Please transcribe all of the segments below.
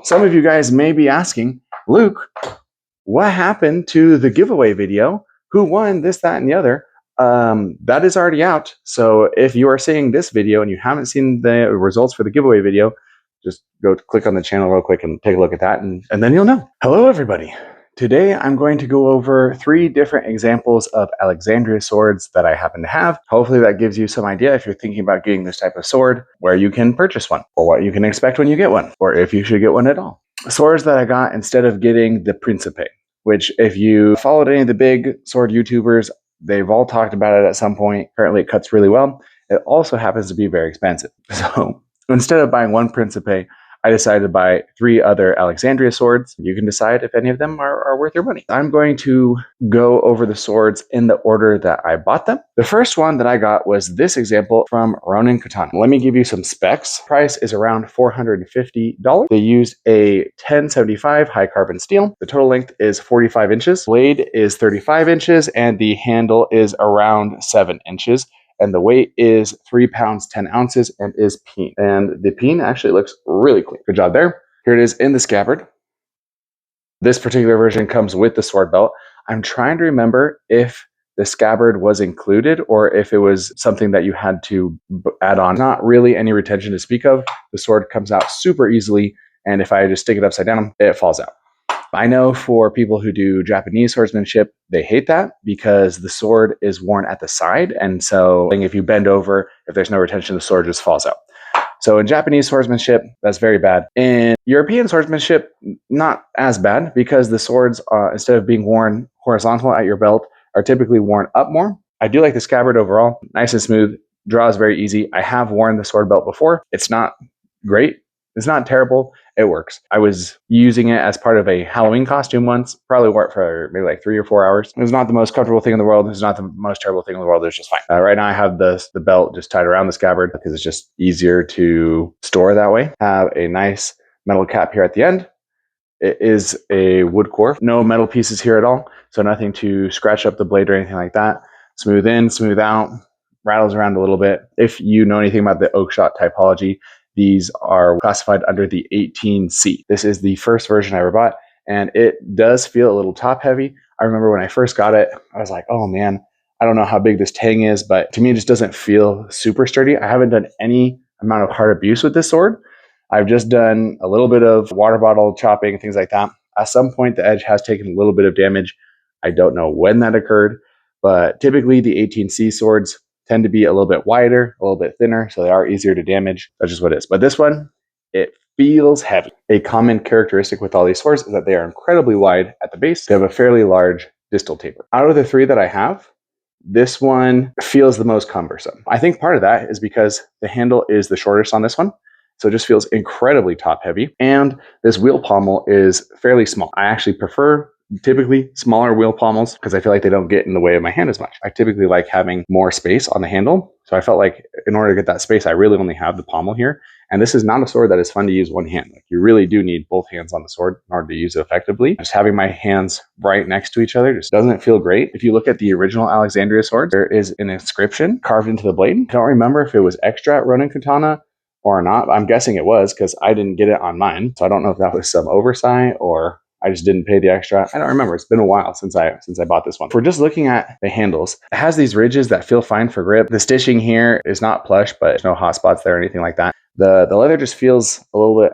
Some of you guys may be asking, Luke, what happened to the giveaway video? Who won this, that, and the other? That is already out. So if you are seeing this video and you haven't seen the results for the giveaway video, just go click on the channel real quick and take a look at that, and then you'll know. Hello, everybody. Today, I'm going to go over 3 different examples of Alexandria swords that I happen to have. Hopefully that gives you some idea if you're thinking about getting this type of sword, where you can purchase one, or what you can expect when you get one, or if you should get one at all. Swords that I got instead of getting the Principe, which if you followed any of the big sword YouTubers, they've all talked about it at some point. Apparently it cuts really well. It also happens to be very expensive. So instead of buying one Principe, I decided to buy 3 other Alexandria swords. You can decide if any of them are worth your money. I'm going to go over the swords in the order that I bought them. The first one that I got was this example from Ronin Katana. Let me give you some specs. Price is around $450. They used a 1075 high carbon steel. The total length is 45 inches. Blade is 35 inches and the handle is around 7 inches. And the weight is 3 pounds, 10 ounces and is peen. And the peen actually looks really clean. Good job there. Here it is in the scabbard. This particular version comes with the sword belt. I'm trying to remember if the scabbard was included or if it was something that you had to add on. Not really any retention to speak of. The sword comes out super easily. And if I just stick it upside down, it falls out. I know for people who do Japanese swordsmanship, they hate that because the sword is worn at the side. And so if you bend over, if there's no retention, the sword just falls out. So in Japanese swordsmanship, that's very bad. In European swordsmanship, not as bad because the swords, instead of being worn horizontal at your belt, are typically worn up more. I do like the scabbard overall. Nice and smooth, draws very easy. I have worn the sword belt before. It's not great. It's not terrible. It works. I was using it as part of a Halloween costume once. Probably wore it for maybe like 3 or 4 hours. It was not the most comfortable thing in the world. It's not the most terrible thing in the world. It's just fine. Right now I have the belt just tied around the scabbard because it's just easier to store that way. Have a nice metal cap here at the end. It is a wood core. No metal pieces here at all. So nothing to scratch up the blade or anything like that. Smooth in, smooth out. Rattles around a little bit. If you know anything about the oak shot typology, these are classified under the 18C. This is the first version I ever bought, and it does feel a little top heavy. I remember when I first got it, I was like, oh man, I don't know how big this tang is, but to me, it just doesn't feel super sturdy. I haven't done any amount of hard abuse with this sword. I've just done a little bit of water bottle chopping and things like that. At some point, the edge has taken a little bit of damage. I don't know when that occurred, but typically the 18C swords tend to be a little bit wider, a little bit thinner, so they are easier to damage. That's just what it is. But this one, it feels heavy. A common characteristic with all these swords is that they are incredibly wide at the base. They have a fairly large distal taper. Out of the 3 that I have, this one feels the most cumbersome. I think part of that is because the handle is the shortest on this one, so it just feels incredibly top heavy. And this wheel pommel is fairly small. I actually prefer typically smaller wheel pommels because I feel like they don't get in the way of my hand as much. I typically like having more space on the handle. So I felt like in order to get that space, I really only have the pommel here. And this is not a sword that is fun to use one hand. Like you really do need both hands on the sword in order to use it effectively. Just having my hands right next to each other just doesn't feel great. If you look at the original Alexandria sword, there is an inscription carved into the blade. I don't remember if it was extra at Ronin Katana or not. I'm guessing it was because I didn't get it on mine. So I don't know if that was some oversight or I just didn't pay the extra. I don't remember. It's been a while since I bought this one. If we're just looking at the handles, it has these ridges that feel fine for grip. The stitching here is not plush, but there's no hot spots there or anything like that. The leather just feels a little bit,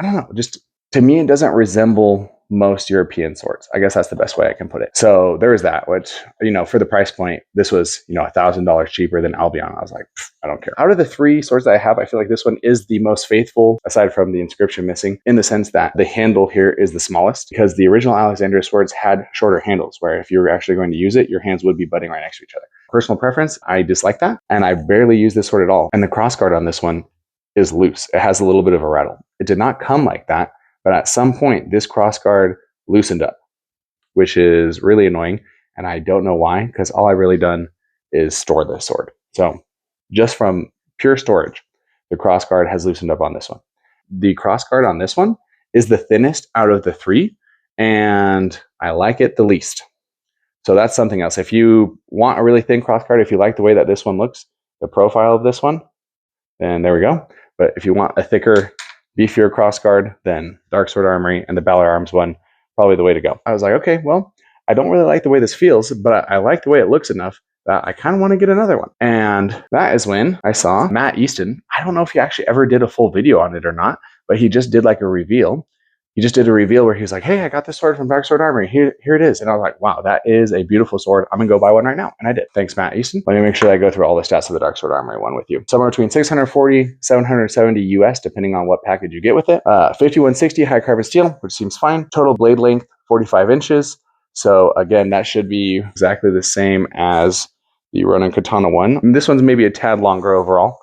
I don't know, just to me, it doesn't resemble most European swords. I guess that's the best way I can put it. So there is that, which, you know, for the price point, this was, you know, $1,000 cheaper than Albion. I was like, I don't care. Out of the 3 swords that I have, I feel like this one is the most faithful, aside from the inscription missing, in the sense that the handle here is the smallest because the original Alexandria swords had shorter handles where if you were actually going to use it, your hands would be butting right next to each other. Personal preference, I dislike that. And I barely use this sword at all. And the crossguard on this one is loose. It has a little bit of a rattle. It did not come like that. But at some point, this crossguard loosened up, which is really annoying. And I don't know why, because all I've really done is store this sword. So just from pure storage, the crossguard has loosened up on this one. The crossguard on this one is the thinnest out of the 3, and I like it the least. So that's something else. If you want a really thin crossguard, if you like the way that this one looks, the profile of this one, then there we go. But if you want a thicker beefier crossguard, then Darksword Armory, and the Balor Arms one, probably the way to go. I was like, okay, well, I don't really like the way this feels, but I like the way it looks enough that I kind of want to get another one. And that is when I saw Matt Easton. I don't know if he actually ever did a full video on it or not, but he just did like a reveal. He just did a reveal where he was like, hey, I got this sword from Darksword Armory. Here it is. And I was like, wow, that is a beautiful sword. I'm going to go buy one right now. And I did. Thanks, Matt Easton. Let me make sure that I go through all the stats of the Darksword Armory one with you. Somewhere between 640, 770 US, depending on what package you get with it. 5160 high carbon steel, which seems fine. Total blade length, 45 inches. So again, that should be exactly the same as the Ronin Katana one. And this one's maybe a tad longer overall.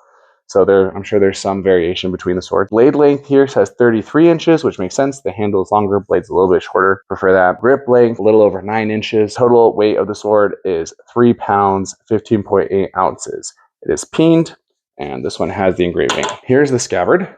So I'm sure there's some variation between the swords. Blade length here says 33 inches, which makes sense. The handle is longer, blade's a little bit shorter. Prefer that. Grip length, a little over 9 inches. Total weight of the sword is 3 pounds, 15.8 ounces. It is peened, and this one has the engraving. Here's the scabbard,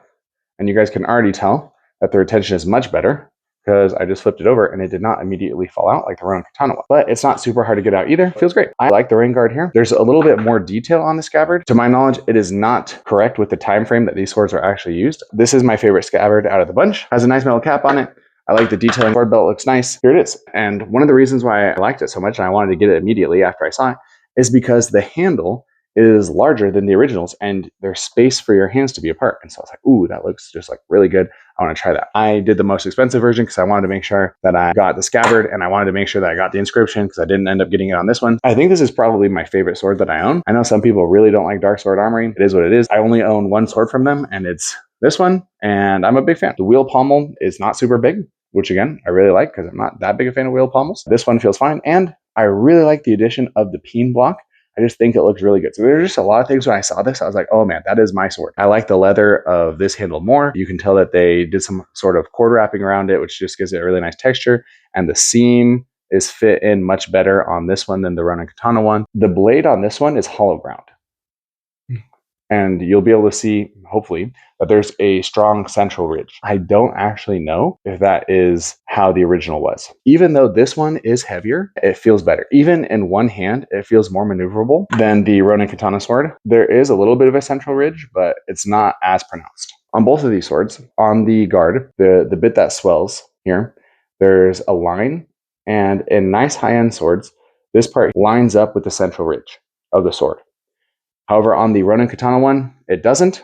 and you guys can already tell that the retention is much better, because I just flipped it over and it did not immediately fall out like the Ronin Katana one. But it's not super hard to get out either. Feels great. I like the rain guard here. There's a little bit more detail on the scabbard. To my knowledge, it is not correct with the time frame that these swords are actually used. This is my favorite scabbard out of the bunch. Has a nice metal cap on it. I like the detailing. Sword belt looks nice. Here it is. And one of the reasons why I liked it so much and I wanted to get it immediately after I saw it is because the handle is larger than the originals and there's space for your hands to be apart. And so I was like, ooh, that looks just like really good. I want to try that. I did the most expensive version because I wanted to make sure that I got the scabbard and I wanted to make sure that I got the inscription because I didn't end up getting it on this one. I think this is probably my favorite sword that I own. I know some people really don't like Darksword Armory. It is what it is. I only own one sword from them and it's this one and I'm a big fan. The wheel pommel is not super big, which again, I really like because I'm not that big a fan of wheel pommels. This one feels fine and I really like the addition of the peen block. I just think it looks really good. So there's just a lot of things when I saw this, I was like, oh man, that is my sword. I like the leather of this handle more. You can tell that they did some sort of cord wrapping around it, which just gives it a really nice texture. And the seam is fit in much better on this one than the Ronin Katana one. The blade on this one is hollow ground. And you'll be able to see, hopefully, that there's a strong central ridge. I don't actually know if that is how the original was. Even though this one is heavier, it feels better. Even in one hand, it feels more maneuverable than the Ronin Katana sword. There is a little bit of a central ridge, but it's not as pronounced. On both of these swords, on the guard, the bit that swells here, there's a line, and in nice high-end swords, this part lines up with the central ridge of the sword. However, on the Ronin Katana one, it doesn't,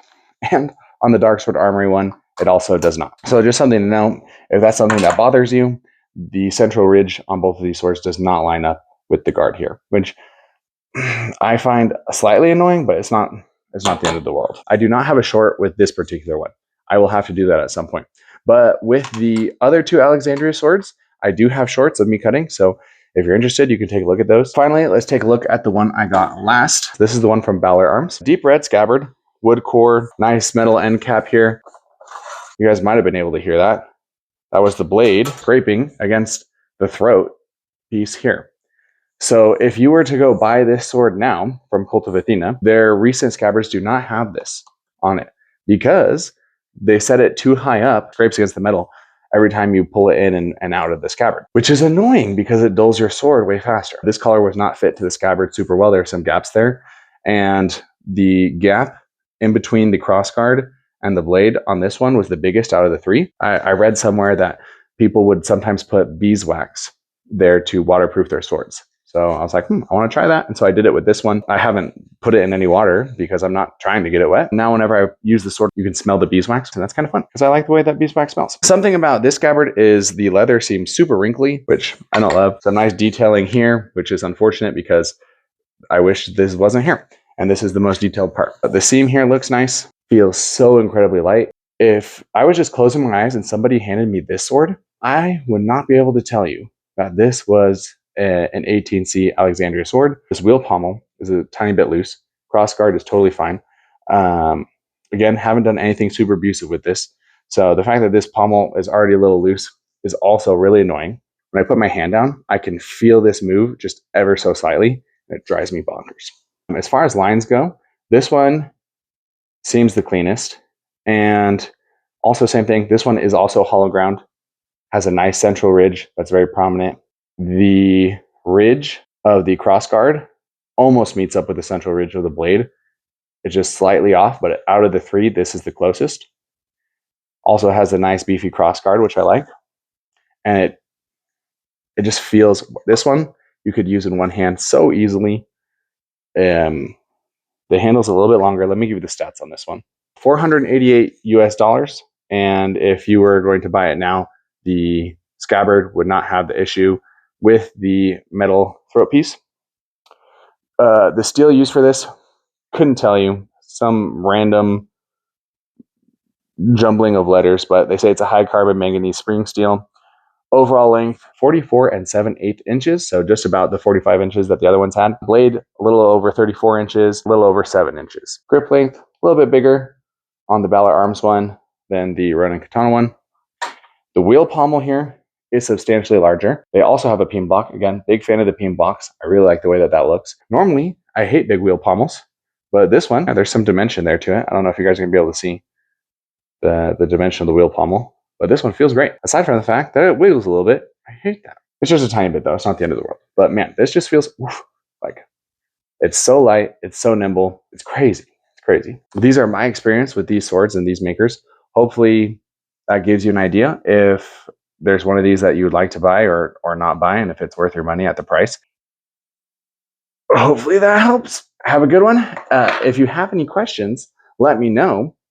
and on the Darksword Armory one, it also does not. So just something to know, if that's something that bothers you, the central ridge on both of these swords does not line up with the guard here, which I find slightly annoying, but it's not the end of the world. I do not have a short with this particular one. I will have to do that at some point. But with the other two Alexandria swords, I do have shorts of me cutting, so if you're interested, you can take a look at those. Finally, let's take a look at the one I got last. This is the one from Balor Arms. Deep red scabbard, wood core, nice metal end cap here. You guys might have been able to hear that. That was the blade scraping against the throat piece here. So if you were to go buy this sword now from Cult of Athena, their recent scabbards do not have this on it because they set it too high up, scrapes against the metal, every time you pull it in and out of the scabbard, which is annoying because it dulls your sword way faster. This color was not fit to the scabbard super well. There are some gaps there. And the gap in between the crossguard and the blade on this one was the biggest out of the three. I read somewhere that people would sometimes put beeswax there to waterproof their swords. So I was like, I want to try that. And so I did it with this one. I haven't put it in any water because I'm not trying to get it wet. Now, whenever I use the sword, you can smell the beeswax, and that's kind of fun because I like the way that beeswax smells. Something about this scabbard is the leather seems super wrinkly, which I don't love. Some nice detailing here, which is unfortunate because I wish this wasn't here. And this is the most detailed part. But the seam here looks nice, feels so incredibly light. If I was just closing my eyes and somebody handed me this sword, I would not be able to tell you that this was an 18C Alexandria sword. This wheel pommel is a tiny bit loose. Crossguard is totally fine. Again, haven't done anything super abusive with this. So the fact that this pommel is already a little loose is also really annoying. When I put my hand down, I can feel this move just ever so slightly. And it drives me bonkers. As far as lines go, this one seems the cleanest. And also same thing, this one is also hollow ground. Has a nice central ridge that's very prominent. The ridge of the crossguard almost meets up with the central ridge of the blade. It's just slightly off, but out of the three, this is the closest. Also has a nice beefy cross guard, which I like. And it just feels, this one you could use in one hand so easily. The handle's a little bit longer. Let me give you the stats on this one. $488 US. And if you were going to buy it now, the scabbard would not have the issue with the metal throat piece. The steel used for this, couldn't tell you. Some random jumbling of letters, but they say it's a high carbon manganese spring steel. Overall length, 44 7/8 inches, so just about the 45 inches that the other ones had. Blade, a little over 34 inches, a little over 7 inches. Grip length, a little bit bigger on the Balor Arms one than the Ronin Katana one. The wheel pommel here is substantially larger. They also have a peen block. Again, big fan of the peen blocks. I really like the way that looks. Normally, I hate big wheel pommels, but this one, there's some dimension there to it. I don't know if you guys are going to be able to see the dimension of the wheel pommel, but this one feels great. Aside from the fact that it wiggles a little bit, I hate that. It's just a tiny bit though. It's not the end of the world. But man, this just feels like it's so light. It's so nimble. It's crazy. It's crazy. These are my experience with these swords and these makers. Hopefully that gives you an idea if there's one of these that you would like to buy or not buy, and if it's worth your money at the price. Hopefully that helps. Have a good one. If you have any questions, let me know.